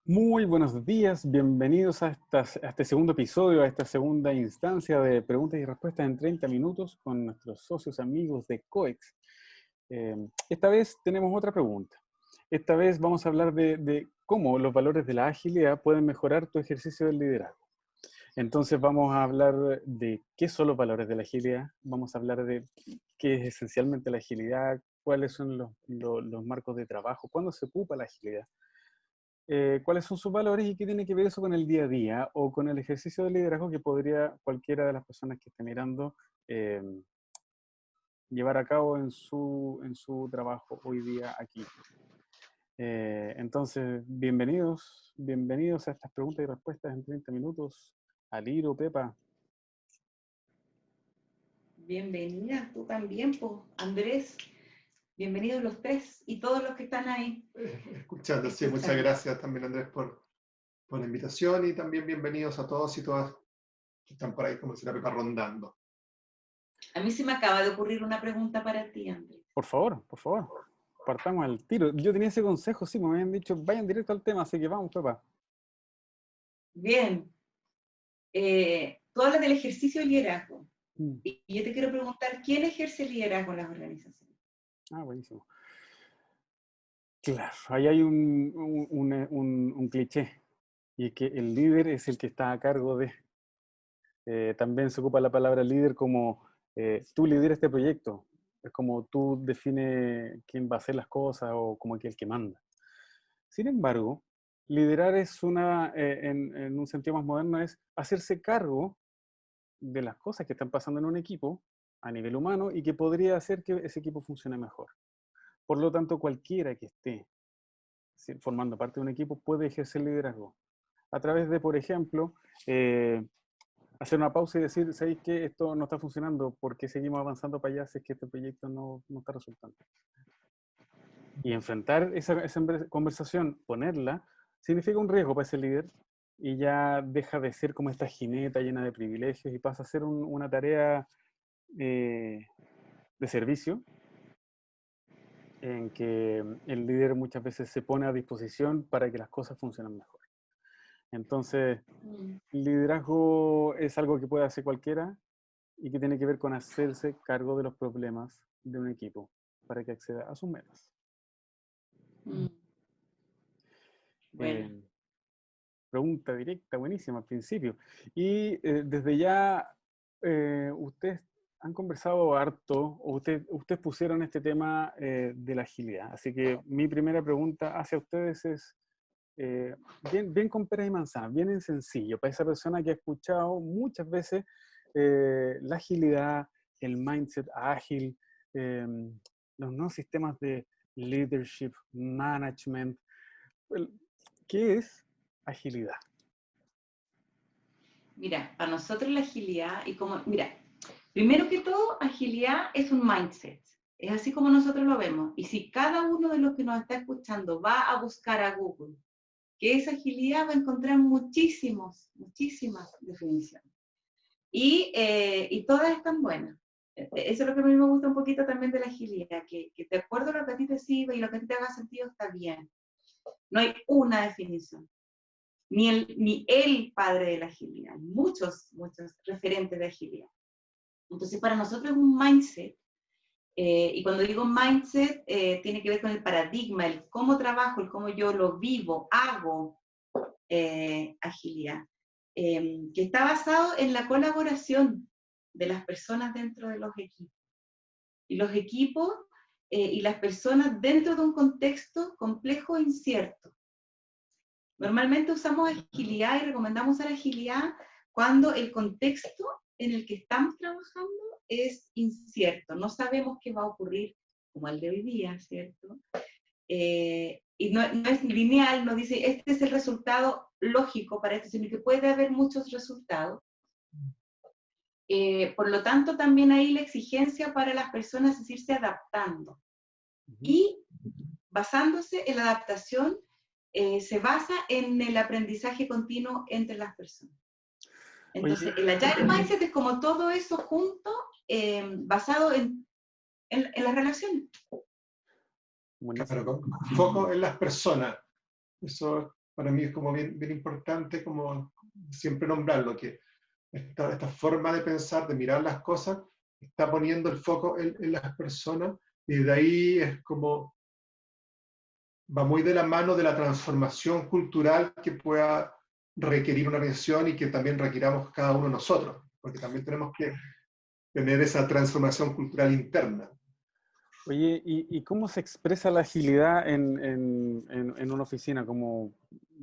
Muy buenos días, bienvenidos a este segundo episodio, a esta segunda instancia de preguntas y respuestas en 30 minutos con nuestros socios amigos de COEX. Esta vez tenemos otra pregunta. Esta vez vamos a hablar de cómo los valores de la agilidad pueden mejorar tu ejercicio del liderazgo. Entonces vamos a hablar de qué son los valores de la agilidad, vamos a hablar de qué es esencialmente la agilidad, cuáles son los marcos de trabajo, cuándo se ocupa la agilidad. Cuáles son sus valores y qué tiene que ver eso con el día a día o con el ejercicio de liderazgo que podría cualquiera de las personas que esté mirando eh, llevar a cabo en su trabajo hoy día aquí. Entonces, bienvenidos a estas preguntas y respuestas en 30 minutos. Aliro, Pepa. Bienvenida, tú también, pues, Andrés. Bienvenidos los tres y todos los que están ahí. Escuchando, sí, muchas gracias también Andrés por la invitación y también bienvenidos a todos y todas que están por ahí, como dice la Pepa, rondando. A mí se me acaba de ocurrir una pregunta para ti, Andrés. Por favor, partamos al tiro. Yo tenía ese consejo, sí, me habían dicho, vayan directo al tema, así que vamos, Pepa. Bien, tú hablas del ejercicio de liderazgo. Mm. Y yo te quiero preguntar, ¿quién ejerce liderazgo en las organizaciones? Ah, buenísimo. Claro, ahí hay un cliché, y es que el líder es el que está a cargo de. También se ocupa la palabra líder como tú lideras este proyecto, es como tú defines quién va a hacer las cosas o como que el que manda. Sin embargo, liderar es en un sentido más moderno, es hacerse cargo de las cosas que están pasando en un equipo a nivel humano y que podría hacer que ese equipo funcione mejor. Por lo tanto, cualquiera que esté formando parte de un equipo puede ejercer liderazgo a través de, por ejemplo, hacer una pausa y decir, ¿sabéis que esto no está funcionando? ¿Por qué seguimos avanzando para allá si es que este proyecto no está resultando? Y enfrentar esa conversación, ponerla, significa un riesgo para ese líder y ya deja de ser como esta jineta llena de privilegios y pasa a ser una tarea de servicio en que el líder muchas veces se pone a disposición para que las cosas funcionen mejor. Entonces, el liderazgo es algo que puede hacer cualquiera y que tiene que ver con hacerse cargo de los problemas de un equipo para que acceda a sus metas. Bueno. Pregunta directa, buenísima al principio. Y desde ya, ustedes han conversado harto, o ustedes pusieron este tema de la agilidad. Así que mi primera pregunta hacia ustedes es, bien con peras y manzanas, bien en sencillo, para esa persona que ha escuchado muchas veces la agilidad, el mindset ágil, los nuevos sistemas de leadership, management. ¿Qué es agilidad? Mira, para nosotros la agilidad, mira, primero que todo, agilidad es un mindset. Es así como nosotros lo vemos. Y si cada uno de los que nos está escuchando va a buscar a Google qué es agilidad, va a encontrar muchísimas definiciones. Y todas están buenas. Eso es lo que a mí me gusta un poquito también de la agilidad, que de acuerdo a lo que a ti te sirve y lo que a ti te haga sentido está bien. No hay una definición. Ni el padre de la agilidad. Muchos referentes de agilidad. Entonces, para nosotros es un mindset. Y cuando digo mindset, tiene que ver con el paradigma, el cómo trabajo, el cómo yo lo vivo, hago agilidad. Que está basado en la colaboración de las personas dentro de los equipos. Y los equipos y las personas dentro de un contexto complejo e incierto. Normalmente usamos agilidad y recomendamos usar agilidad cuando el contexto en el que estamos trabajando es incierto. No sabemos qué va a ocurrir, como el de hoy día, ¿cierto? Y no es lineal, no dice, este es el resultado lógico para esto, sino que puede haber muchos resultados. Por lo tanto, también hay la exigencia para las personas es irse adaptando. Y basándose en la adaptación, se basa en el aprendizaje continuo entre las personas. Entonces, el Agile Mindset es como todo eso junto, basado en las relaciones. Claro, con foco en las personas. Eso para mí es como bien importante como siempre nombrarlo, que esta forma de pensar, de mirar las cosas, está poniendo el foco en las personas y de ahí es como, va muy de la mano de la transformación cultural que pueda requerir una organización y que también requiramos cada uno de nosotros, porque también tenemos que tener esa transformación cultural interna. Oye, ¿y cómo se expresa la agilidad en una oficina? Como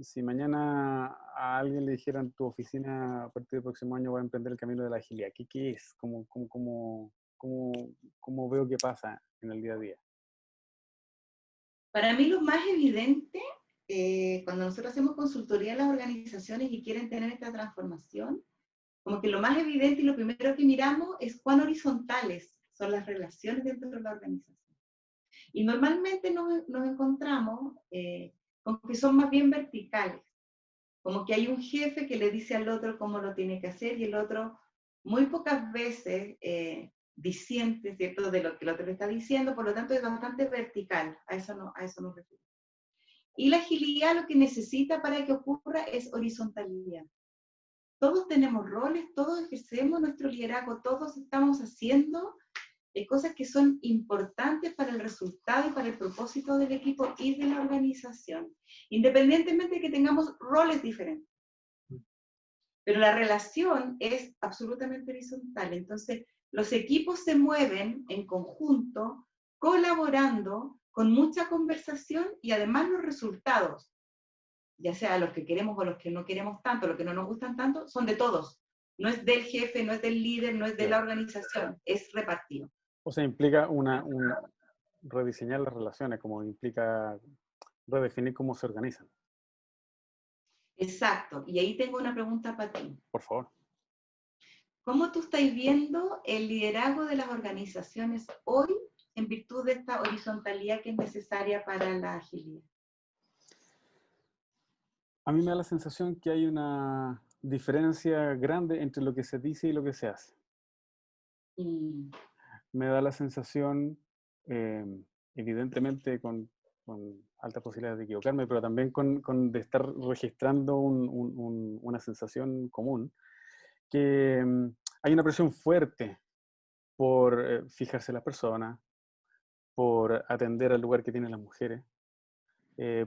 si mañana a alguien le dijeran tu oficina a partir del próximo año va a emprender el camino de la agilidad. ¿Qué es? ¿Cómo veo que pasa en el día a día? Para mí lo más evidente, cuando nosotros hacemos consultoría en las organizaciones y quieren tener esta transformación, como que lo más evidente y lo primero que miramos es cuán horizontales son las relaciones dentro de la organización. Y normalmente nos encontramos con que son más bien verticales, como que hay un jefe que le dice al otro cómo lo tiene que hacer y el otro muy pocas veces disiente, ¿cierto?, de lo que el otro le está diciendo, por lo tanto es bastante vertical, a eso nos refiero. Y la agilidad lo que necesita para que ocurra es horizontalidad. Todos tenemos roles, todos ejercemos nuestro liderazgo, todos estamos haciendo cosas que son importantes para el resultado y para el propósito del equipo y de la organización, independientemente de que tengamos roles diferentes. Pero la relación es absolutamente horizontal. Entonces, los equipos se mueven en conjunto, colaborando, con mucha conversación y además los resultados, ya sea los que queremos o los que no queremos tanto, los que no nos gustan tanto, son de todos. No es del jefe, no es del líder, no es de la organización, es repartido. O sea, implica rediseñar las relaciones, como implica redefinir cómo se organizan. Exacto. Y ahí tengo una pregunta para ti. Por favor. ¿Cómo tú estás viendo el liderazgo de las organizaciones hoy en virtud de esta horizontalidad que es necesaria para la agilidad? A mí me da la sensación que hay una diferencia grande entre lo que se dice y lo que se hace. Mm. Me da la sensación, evidentemente con altas posibilidades de equivocarme, pero también de estar registrando una sensación común, que hay una presión fuerte por fijarse en la persona, por atender al lugar que tienen las mujeres,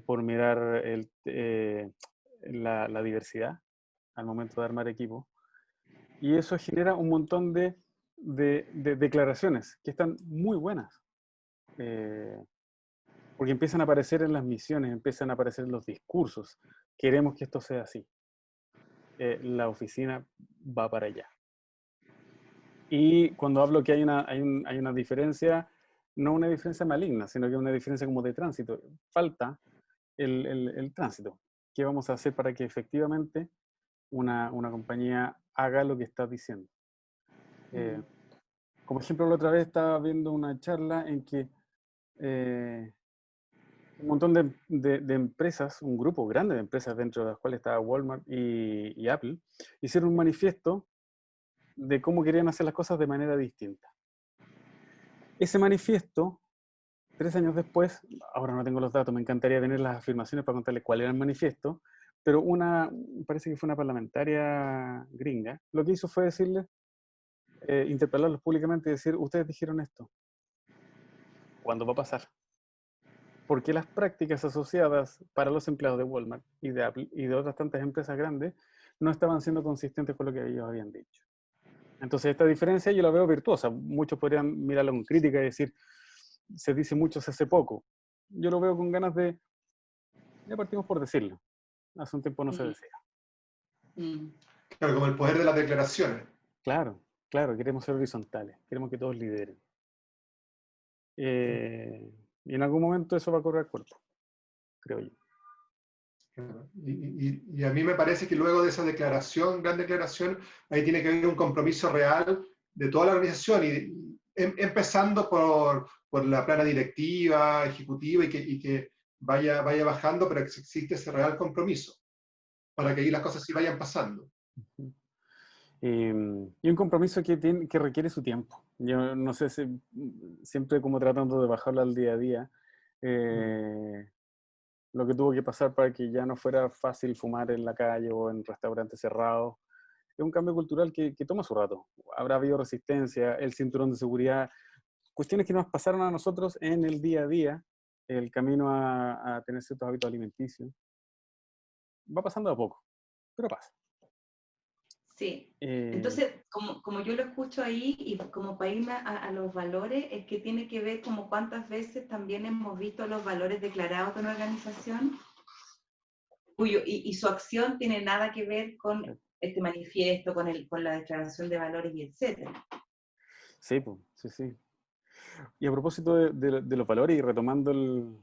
por mirar la diversidad al momento de armar equipo. Y eso genera un montón de declaraciones que están muy buenas. Porque empiezan a aparecer en las misiones, empiezan a aparecer en los discursos. Queremos que esto sea así. La oficina va para allá. Y cuando hablo que hay una diferencia, no una diferencia maligna, sino que una diferencia como de tránsito. Falta el tránsito. ¿Qué vamos a hacer para que efectivamente una compañía haga lo que está diciendo? Como ejemplo, la otra vez estaba viendo una charla en que un montón de empresas, un grupo grande de empresas dentro de las cuales estaba Walmart y Apple, hicieron un manifiesto de cómo querían hacer las cosas de manera distinta. Ese manifiesto, 3 años después, ahora no tengo los datos, me encantaría tener las afirmaciones para contarles cuál era el manifiesto, pero parece que fue una parlamentaria gringa, lo que hizo fue decirle, interpelarlos públicamente y decir, ustedes dijeron esto, ¿cuándo va a pasar? Porque las prácticas asociadas para los empleados de Walmart y de Apple y de otras tantas empresas grandes no estaban siendo consistentes con lo que ellos habían dicho. Entonces esta diferencia yo la veo virtuosa. Muchos podrían mirarla con crítica y decir, se dice mucho, se hace poco. Yo lo veo con ganas ya partimos por decirlo. Hace un tiempo no se decía. Claro, como el poder de las declaraciones. Claro, queremos ser horizontales, queremos que todos lideren. Y en algún momento eso va a correr cuerpo, creo yo. Y a mí me parece que luego de esa declaración, gran declaración, ahí tiene que haber un compromiso real de toda la organización, y empezando por la plana directiva, ejecutiva, y que vaya bajando, pero que existe ese real compromiso, para que ahí las cosas sí vayan pasando. Y un compromiso que requiere su tiempo. Yo no sé si siempre como tratando de bajarlo al día a día. lo que tuvo que pasar para que ya no fuera fácil fumar en la calle o en restaurantes cerrados. Es un cambio cultural que toma su rato. Habrá habido resistencia, el cinturón de seguridad, cuestiones que nos pasaron a nosotros en el día a día, el camino a tener ciertos hábitos alimenticios. Va pasando a poco, pero pasa. Sí. Eh, Entonces, como yo lo escucho ahí, y como para irme a los valores, es que tiene que ver como cuántas veces también hemos visto los valores declarados de una organización, y su acción tiene nada que ver con este manifiesto, con la declaración de valores y etcétera. sí, pues, sí, sí. Y a propósito de los valores y retomando el,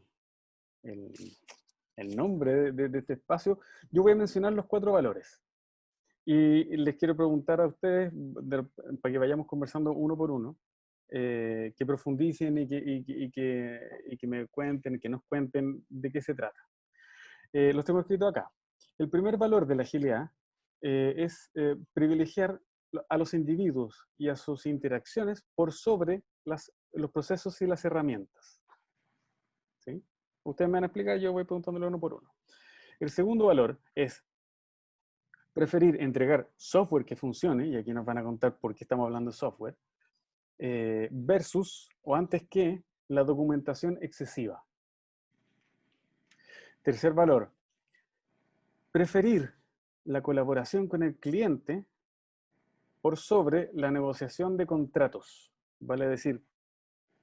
el nombre de este espacio, yo voy a mencionar los 4 valores. Y les quiero preguntar a ustedes, para que vayamos conversando uno por uno, que profundicen y que me cuenten, que nos cuenten de qué se trata. Los tengo escritos acá. El primer valor de la agilidad es privilegiar a los individuos y a sus interacciones por sobre los procesos y las herramientas. ¿Sí? Ustedes me van a explicar, yo voy preguntándole uno por uno. El segundo valor es preferir entregar software que funcione, y aquí nos van a contar por qué estamos hablando de software, versus o antes que la documentación excesiva. Tercer valor, preferir la colaboración con el cliente por sobre la negociación de contratos. Vale decir,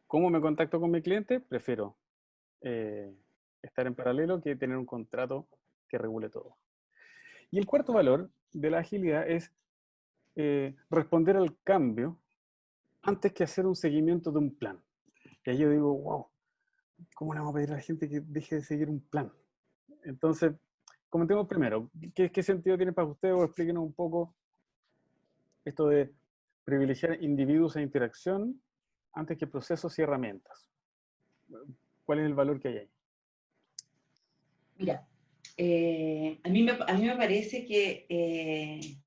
¿cómo me contacto con mi cliente? Prefiero estar en paralelo que tener un contrato que regule todo. Y el cuarto valor de la agilidad es responder al cambio antes que hacer un seguimiento de un plan. Y ahí yo digo, wow, ¿cómo le vamos a pedir a la gente que deje de seguir un plan? Entonces, comentemos primero, ¿qué sentido tiene para ustedes? O explíquenos un poco esto de privilegiar individuos e interacción antes que procesos y herramientas. ¿Cuál es el valor que hay ahí? Mira, a mí me parece que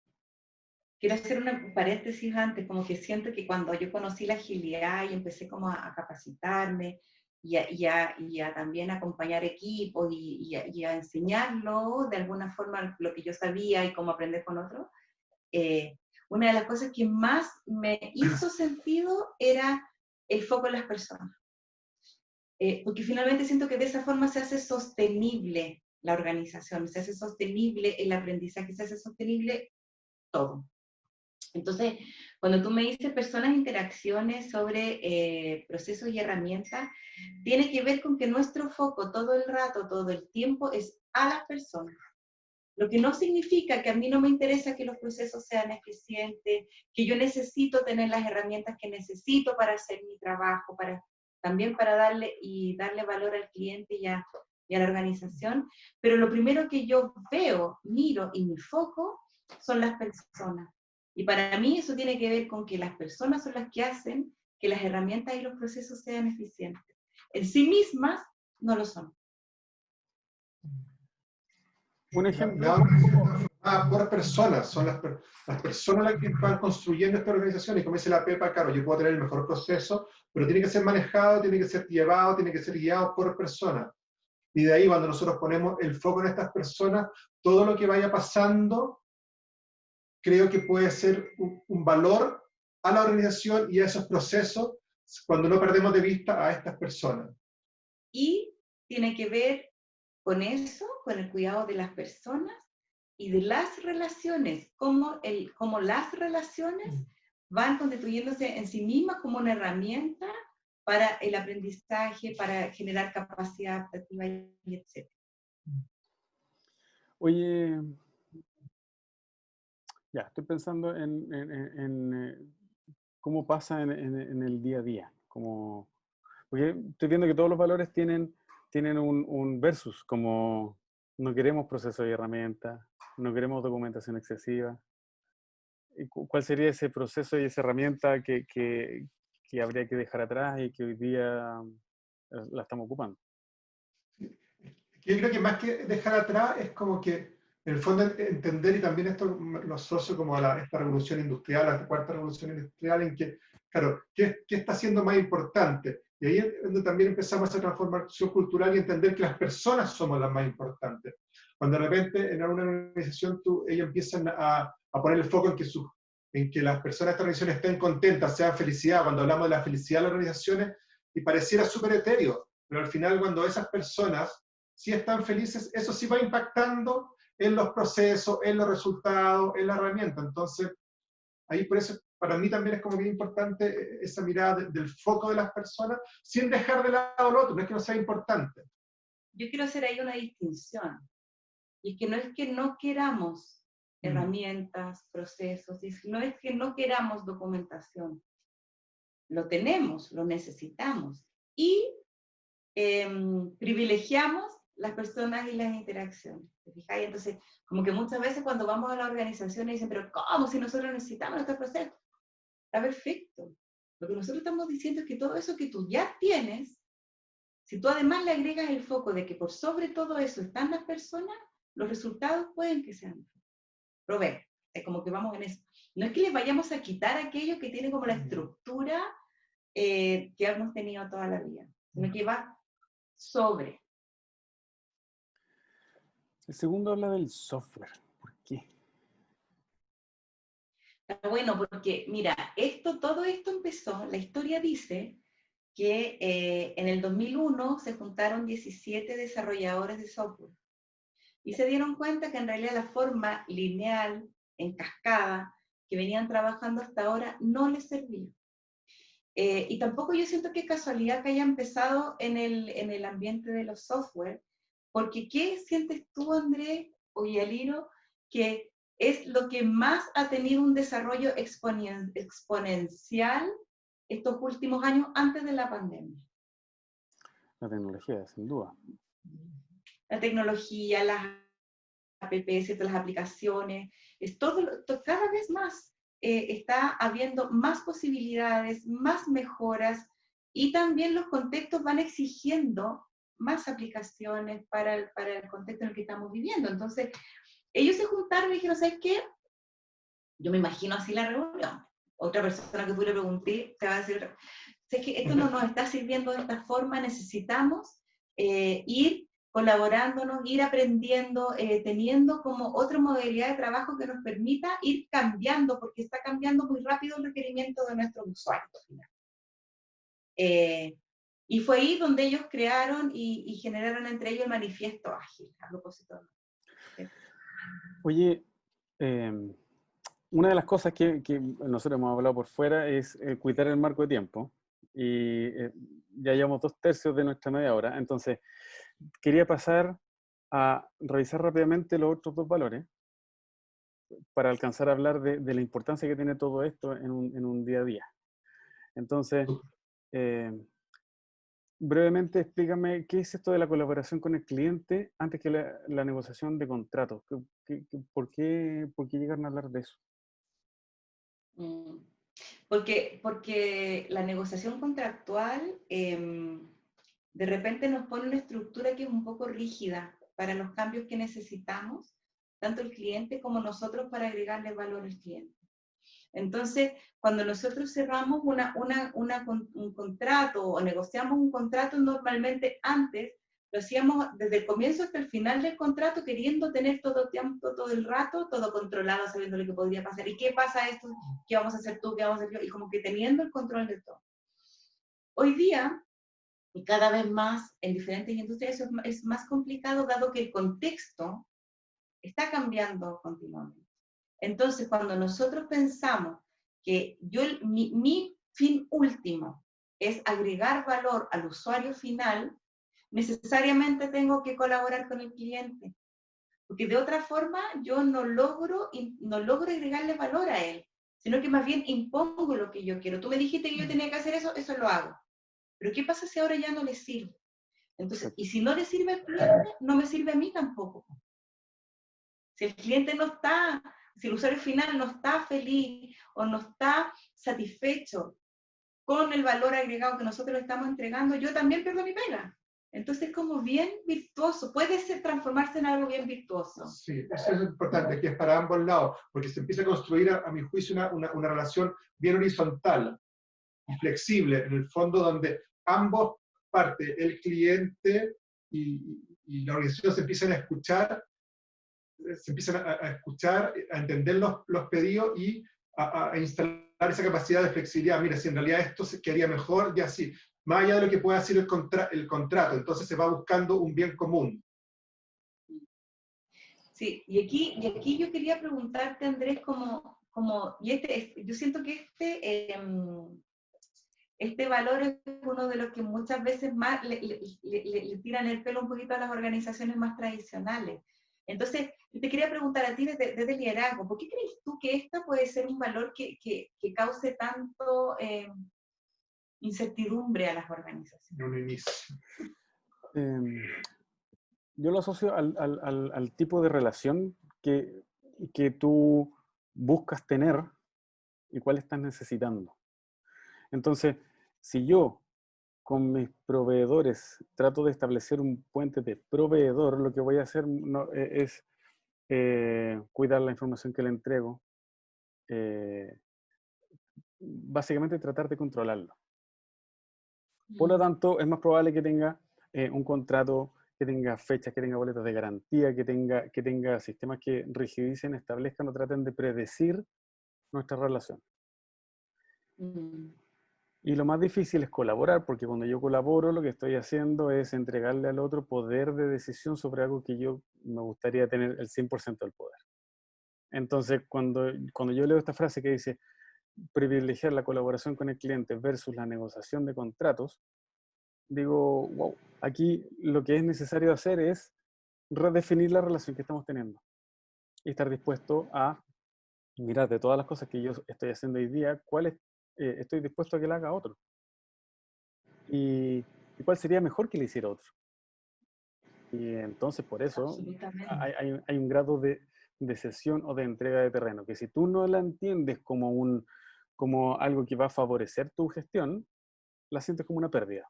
quiero hacer un paréntesis antes, como que siento que cuando yo conocí la agilidad y empecé como a capacitarme y a también acompañar equipos y a enseñarlo de alguna forma lo que yo sabía y cómo aprender con otros, una de las cosas que más me hizo sentido era el foco en las personas. Porque finalmente siento que de esa forma se hace sostenible la organización, se hace sostenible el aprendizaje, se hace sostenible todo. Entonces, cuando tú me dices personas, interacciones sobre procesos y herramientas, tiene que ver con que nuestro foco todo el rato, todo el tiempo es a las personas. Lo que no significa que a mí no me interesa que los procesos sean eficientes, que yo necesito tener las herramientas que necesito para hacer mi trabajo, también para darle valor al cliente y a la organización. Pero lo primero que yo veo, miro y mi foco son las personas. Y para mí eso tiene que ver con que las personas son las que hacen que las herramientas y los procesos sean eficientes. En sí mismas no lo son. Un ejemplo. Por personas, son las personas las que van construyendo esta organización, y como dice la Pepa, claro, yo puedo tener el mejor proceso, pero tiene que ser manejado, tiene que ser llevado, tiene que ser guiado por personas. Y de ahí, cuando nosotros ponemos el foco en estas personas, todo lo que vaya pasando, creo que puede ser un valor a la organización y a esos procesos cuando no perdemos de vista a estas personas. Y tiene que ver con eso, con el cuidado de las personas y de las relaciones, cómo las relaciones van constituyéndose en sí mismas como una herramienta para el aprendizaje, para generar capacidad adaptativa y etc. Oye, ya, estoy pensando en cómo pasa en el día a día. Porque estoy viendo que todos los valores tienen un versus, como no queremos procesos y herramientas, no queremos documentación excesiva. ¿Cuál sería ese proceso y esa herramienta que habría que dejar atrás y que hoy día la estamos ocupando? Yo creo que más que dejar atrás es como que, en el fondo, entender, y también esto lo asocio como a esta revolución industrial, a esta cuarta revolución industrial, en que, claro, ¿qué está siendo más importante? Y ahí es donde también empezamos esa transformación cultural y entender que las personas somos las más importantes. Cuando de repente en una organización ellos empiezan a poner el foco en que las personas de esta organización estén contentas, sean felicidad, cuando hablamos de la felicidad de las organizaciones, y pareciera súper etéreo, pero al final cuando esas personas sí están felices, eso sí va impactando en los procesos, en los resultados, en la herramienta. Entonces, ahí por eso para mí también es como bien importante esa mirada del foco de las personas, sin dejar de lado lo otro, no es que no sea importante. Yo quiero hacer ahí una distinción, y es que no queramos herramientas, procesos, no es que no queramos documentación, lo tenemos, lo necesitamos, y privilegiamos las personas y las interacciones. ¿Te fijáis? Entonces, como que muchas veces cuando vamos a la organización dicen, pero ¿cómo si nosotros necesitamos nuestro proceso? Está perfecto. Lo que nosotros estamos diciendo es que todo eso que tú ya tienes, si tú además le agregas el foco de que por sobre todo eso están las personas, los resultados pueden que sean. Pero ve, es como que vamos en eso. No es que les vayamos a quitar aquello que tiene como la estructura que hemos tenido toda la vida, sino que va sobre. El segundo habla del software. ¿Por qué? Bueno, porque mira, todo esto empezó, la historia dice que en el 2001 se juntaron 17 desarrolladores de software y se dieron cuenta que en realidad la forma lineal, en cascada, que venían trabajando hasta ahora no les servía. Y tampoco yo siento que es casualidad que haya empezado en el ambiente de los software, porque ¿qué sientes tú, Andrés o Yaliro, que es lo que más ha tenido un desarrollo exponencial estos últimos años antes de la pandemia? La tecnología, sin duda. La tecnología, las apps, las aplicaciones, cada vez más está habiendo más posibilidades, más mejoras, y también los contextos van exigiendo más aplicaciones para el contexto en el que estamos viviendo. Entonces, ellos se juntaron y dijeron, ¿sabes qué? Yo me imagino así la reunión. Otra persona que tú le pregunté te va a decir, sé que esto no nos está sirviendo de esta forma, necesitamos ir colaborándonos, ir aprendiendo, teniendo como otra modalidad de trabajo que nos permita ir cambiando, porque está cambiando muy rápido el requerimiento de nuestros usuarios. Y fue ahí donde ellos crearon y generaron entre ellos el manifiesto ágil, a propósito. Oye, una de las cosas que nosotros hemos hablado por fuera es cuidar el marco de tiempo. Y ya llevamos 2/3 de nuestra media hora. Entonces, quería pasar a revisar rápidamente los otros 2 valores para alcanzar a hablar de la importancia que tiene todo esto en un día a día. Entonces, brevemente explícame qué es esto de la colaboración con el cliente antes que la negociación de contratos. ¿Por qué llegaron a hablar de eso? Porque la negociación contractual de repente nos pone una estructura que es un poco rígida para los cambios que necesitamos, tanto el cliente como nosotros, para agregarle valor al cliente. Entonces, cuando nosotros cerramos un contrato o negociamos un contrato, normalmente antes lo hacíamos desde el comienzo hasta el final del contrato, queriendo tener todo el rato, todo controlado, sabiendo lo que podría pasar. ¿Y qué pasa esto? ¿Qué vamos a hacer tú? ¿Qué vamos a hacer yo? Y como que teniendo el control de todo. Hoy día, y cada vez más en diferentes industrias, eso es más complicado, dado que el contexto está cambiando continuamente. Entonces, cuando nosotros pensamos que mi fin último es agregar valor al usuario final, necesariamente tengo que colaborar con el cliente, porque de otra forma yo no logro agregarle valor a él, sino que más bien impongo lo que yo quiero. Tú me dijiste que yo tenía que hacer eso, eso lo hago. Pero ¿qué pasa si ahora ya no le sirve? Entonces, y si no le sirve al cliente, no me sirve a mí tampoco. Si el cliente no está, si el usuario final no está feliz o no está satisfecho con el valor agregado que nosotros le estamos entregando, yo también pierdo mi pega. Entonces, como bien virtuoso, puede transformarse en algo bien virtuoso. Sí, eso es importante, que es para ambos lados, porque se empieza a construir, a mi juicio, una relación bien horizontal y flexible, en el fondo, donde ambos partes, el cliente y la organización se empiezan a escuchar, a escuchar, a entender los pedidos y a instalar esa capacidad de flexibilidad. Mira, si en realidad esto se quedaría mejor, ya sí, más allá de lo que pueda decir el contrato, entonces se va buscando un bien común. Sí, y aquí yo quería preguntarte, Andrés, yo siento que este valor es uno de los que muchas veces más le tiran el pelo un poquito a las organizaciones más tradicionales. Entonces, te quería preguntar a ti desde el liderazgo, ¿por qué crees tú que esta puede ser un valor que cause tanto incertidumbre a las organizaciones? En un inicio. Yo lo asocio al tipo de relación que tú buscas tener y cuál estás necesitando. Entonces, si yo con mis proveedores trato de establecer un puente de proveedor, lo que voy a hacer es cuidar la información que le entrego, básicamente tratar de controlarlo. Por lo tanto, es más probable que tenga un contrato, que tenga fechas, que tenga boletas de garantía, que tenga sistemas que rigidicen, establezcan o traten de predecir nuestra relación. Y lo más difícil es colaborar, porque cuando yo colaboro lo que estoy haciendo es entregarle al otro poder de decisión sobre algo que yo me gustaría tener el 100% del poder. Entonces, cuando yo leo esta frase que dice privilegiar la colaboración con el cliente versus la negociación de contratos, digo, wow, aquí lo que es necesario hacer es redefinir la relación que estamos teniendo y estar dispuesto a mirar de todas las cosas que yo estoy haciendo hoy día, cuál estoy dispuesto a que la haga otro. Y cuál sería mejor que le hiciera otro. Y entonces por eso hay un grado de cesión o de entrega de terreno, que si tú no la entiendes como algo que va a favorecer tu gestión, la sientes como una pérdida.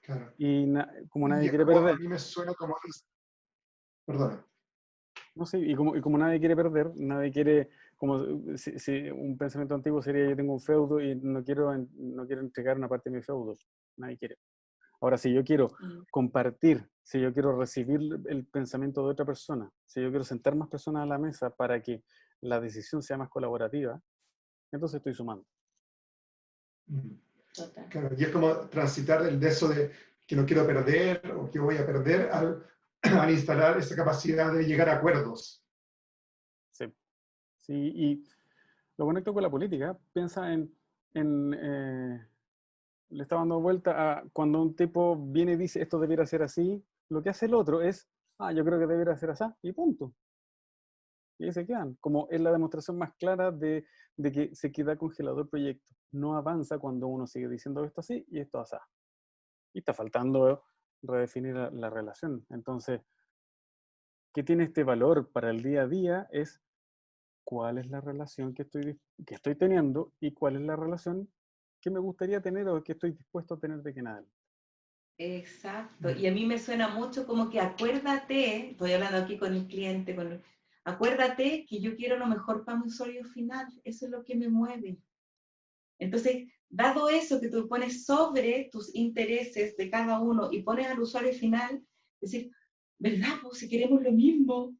Claro. Y como nadie Y quiere como, perder. a mí me suena como... Perdona. No sé, y como nadie quiere perder, nadie quiere, como si un pensamiento antiguo sería yo tengo un feudo y no quiero entregar una parte de mi feudo. Nadie quiere. Ahora, si yo quiero compartir, si yo quiero recibir el pensamiento de otra persona, si yo quiero sentar más personas a la mesa para que la decisión sea más colaborativa, entonces estoy sumando. Total. Claro, y es como transitar de eso de que no quiero perder o que voy a perder al instalar esa capacidad de llegar a acuerdos. Sí. Sí, y lo conecto con la política. Piensa le está dando vuelta a cuando un tipo viene y dice esto debiera ser así, lo que hace el otro es, yo creo que debiera ser así, y punto. Y ahí se quedan. Como es la demostración más clara de que se queda congelado el proyecto. No avanza cuando uno sigue diciendo esto así y esto así. Y está faltando redefinir la relación. Entonces, ¿qué tiene este valor para el día a día? Es cuál es la relación que estoy teniendo y cuál es la relación que me gustaría tener o que estoy dispuesto a tener de que nada. Exacto, y a mí me suena mucho como que acuérdate, estoy hablando aquí con el cliente, acuérdate que yo quiero lo mejor para mi usuario final, eso es lo que me mueve. Entonces, dado eso que tú pones sobre tus intereses de cada uno y pones al usuario final, decir, ¿verdad? Pues si queremos lo mismo.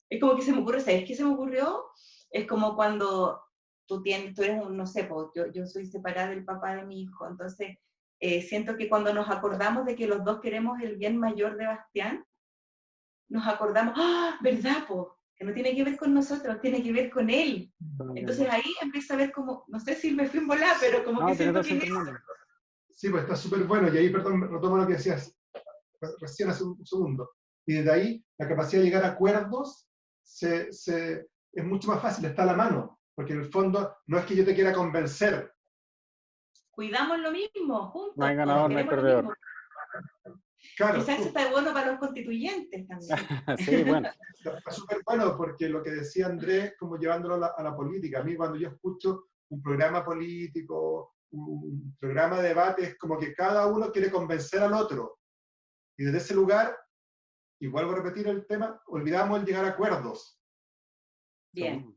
Es como que se me ocurre, ¿sabes qué se me ocurrió? Es como cuando tú eres no sé, pues, yo soy separada del papá de mi hijo, entonces siento que cuando nos acordamos de que los dos queremos el bien mayor de Bastián, nos acordamos, ¿verdad, po? Que no tiene que ver con nosotros, tiene que ver con él. Entonces ahí empieza a ver como, no sé si me fui en volar, pero como que siento que... Sí, pues está súper bueno, y ahí, perdón, retomo lo que decías recién hace un segundo. Y desde ahí, la capacidad de llegar a acuerdos es mucho más fácil, está a la mano, porque en el fondo no es que yo te quiera convencer. Cuidamos lo mismo, juntos. No hay ganador, no hay perdedor. Claro, quizás eso está bueno para los constituyentes también. Sí, bueno. Está súper bueno porque lo que decía Andrés, como llevándolo a la política, a mí cuando yo escucho un programa político, un programa de debate, es como que cada uno quiere convencer al otro. Y desde ese lugar, y vuelvo a repetir el tema, olvidamos el llegar a acuerdos. Bien,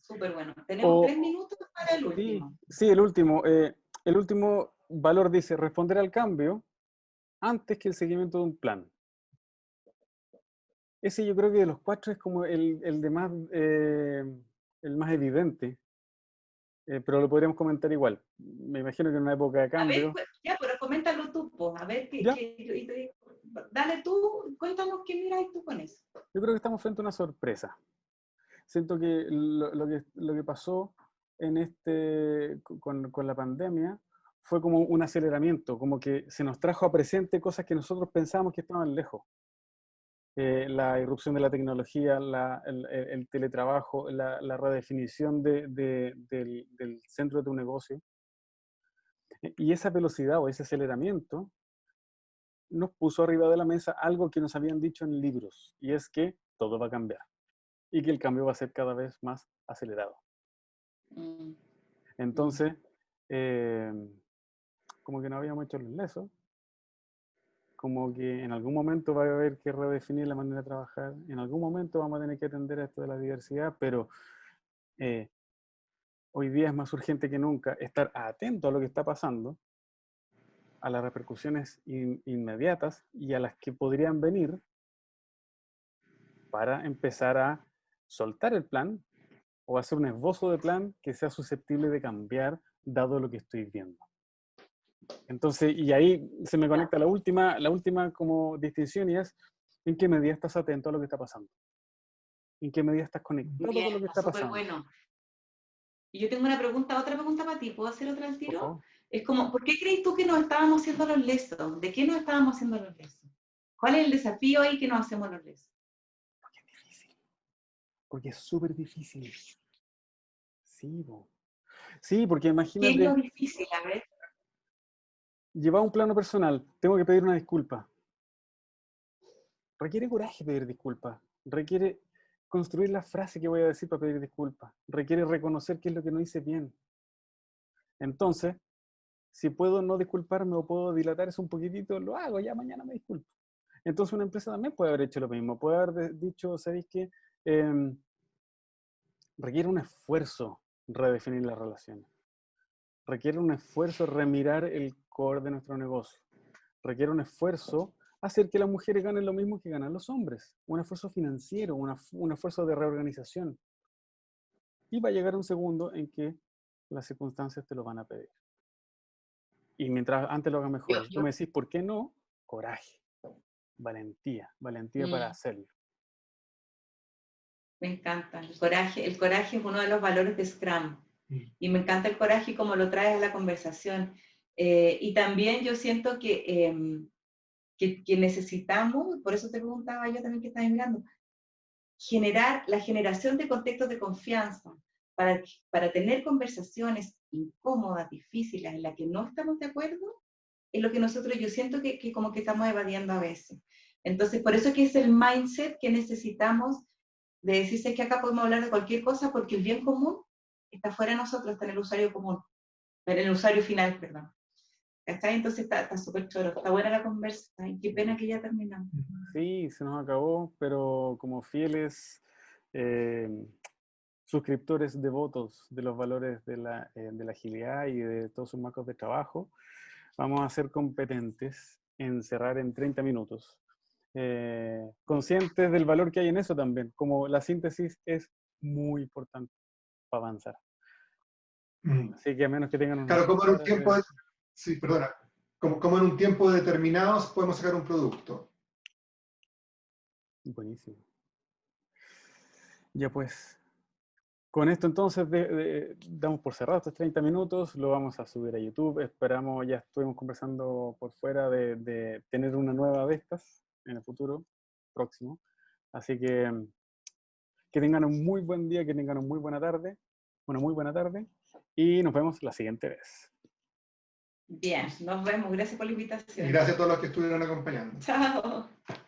súper bueno. Tenemos 3 minutos para el último. Sí, el último. El último valor dice responder al cambio antes que el seguimiento de un plan. Ese yo creo que de los 4 es como el más evidente, pero lo podríamos comentar igual. Me imagino que en una época de A ver, cambio. pues, ya, pero coméntalo tú, pues, a ver, Ya, dale tú, cuéntanos qué miras tú con eso. yo creo que estamos frente a una sorpresa. Siento que lo que pasó con la pandemia fue como un aceleramiento, como que se nos trajo a presente cosas que nosotros pensábamos que estaban lejos. La irrupción de la tecnología, el teletrabajo, la redefinición del centro de tu negocio. Y esa velocidad o ese aceleramiento nos puso arriba de la mesa algo que nos habían dicho en libros, y es que todo va a cambiar y que el cambio va a ser cada vez más acelerado. Mm. Entonces, como que no habíamos hecho los lesos, como que en algún momento va a haber que redefinir la manera de trabajar, en algún momento vamos a tener que atender a esto de la diversidad, pero hoy día es más urgente que nunca estar atento a lo que está pasando, a las repercusiones inmediatas y a las que podrían venir para empezar a soltar el plan o hacer un esbozo de plan que sea susceptible de cambiar dado lo que estoy viendo. Entonces, y ahí se me conecta la última como distinción, y es en qué medida estás atento a lo que está pasando. En qué medida estás conectado Bien, con lo que está está súper pasando. bueno. Y yo tengo una pregunta, otra pregunta para ti. ¿Puedo hacer otra al Por tiro? favor. Es como, ¿por qué crees tú que nos estábamos haciendo los lesos? ¿De qué nos estábamos haciendo los lesos? ¿Cuál es el desafío ahí que nos hacemos los lesos? Porque es difícil. Porque es súper difícil. Sí, bo. Sí, porque ¿Qué es lo imagínate, difícil? A ver. llevar un plano personal, tengo que pedir una disculpa. Requiere coraje pedir disculpas. Requiere construir la frase que voy a decir para pedir disculpas. Requiere reconocer qué es lo que no hice bien. Entonces, si puedo no disculparme o puedo dilatar eso un poquitito, lo hago, ya mañana me disculpo. Entonces una empresa también puede haber hecho lo mismo, puede haber dicho, ¿sabéis qué? Requiere un esfuerzo redefinir las relaciones. Requiere un esfuerzo remirar el core de nuestro negocio. Requiere un esfuerzo hacer que las mujeres ganen lo mismo que ganan los hombres. Un esfuerzo financiero, un esfuerzo de reorganización. Y va a llegar un segundo en que las circunstancias te lo van a pedir. Y mientras antes lo hagas mejor. Si tú me decís, ¿por qué no? Coraje, valentía para hacerlo. Me encanta. El coraje es uno de los valores de Scrum. Y me encanta el coraje y cómo lo traes a la conversación. Y también yo siento que necesitamos, por eso te preguntaba yo también que estás mirando, generar la generación de contextos de confianza para tener conversaciones incómodas, difíciles, en las que no estamos de acuerdo, es lo que yo siento que como que estamos evadiendo a veces. Entonces, por eso que es el mindset que necesitamos de decirse que acá podemos hablar de cualquier cosa porque el bien común está fuera de nosotros, está en el usuario común, en el usuario final, perdón. ¿Está? Entonces está súper choro, está buena la conversa. Ay, qué pena que ya terminamos. Sí, se nos acabó, pero como fieles suscriptores devotos de los valores de la agilidad y de todos sus marcos de trabajo, vamos a ser competentes en cerrar en 30 minutos. Conscientes del valor que hay en eso también, como la síntesis es muy importante para avanzar. Así que a menos que tengan unas Claro, como en un palabras tiempo, sí, perdona, como en un tiempo determinado podemos sacar un producto. Buenísimo. Ya pues, con esto entonces damos por cerrado estos 30 minutos, lo vamos a subir a YouTube, esperamos, ya estuvimos conversando por fuera de tener una nueva de estas en el futuro próximo. Así que tengan un muy buen día, que tengan una muy buena tarde, y nos vemos la siguiente vez. Bien, nos vemos. Gracias por la Y invitación. gracias a todos los que estuvieron acompañando. Chao.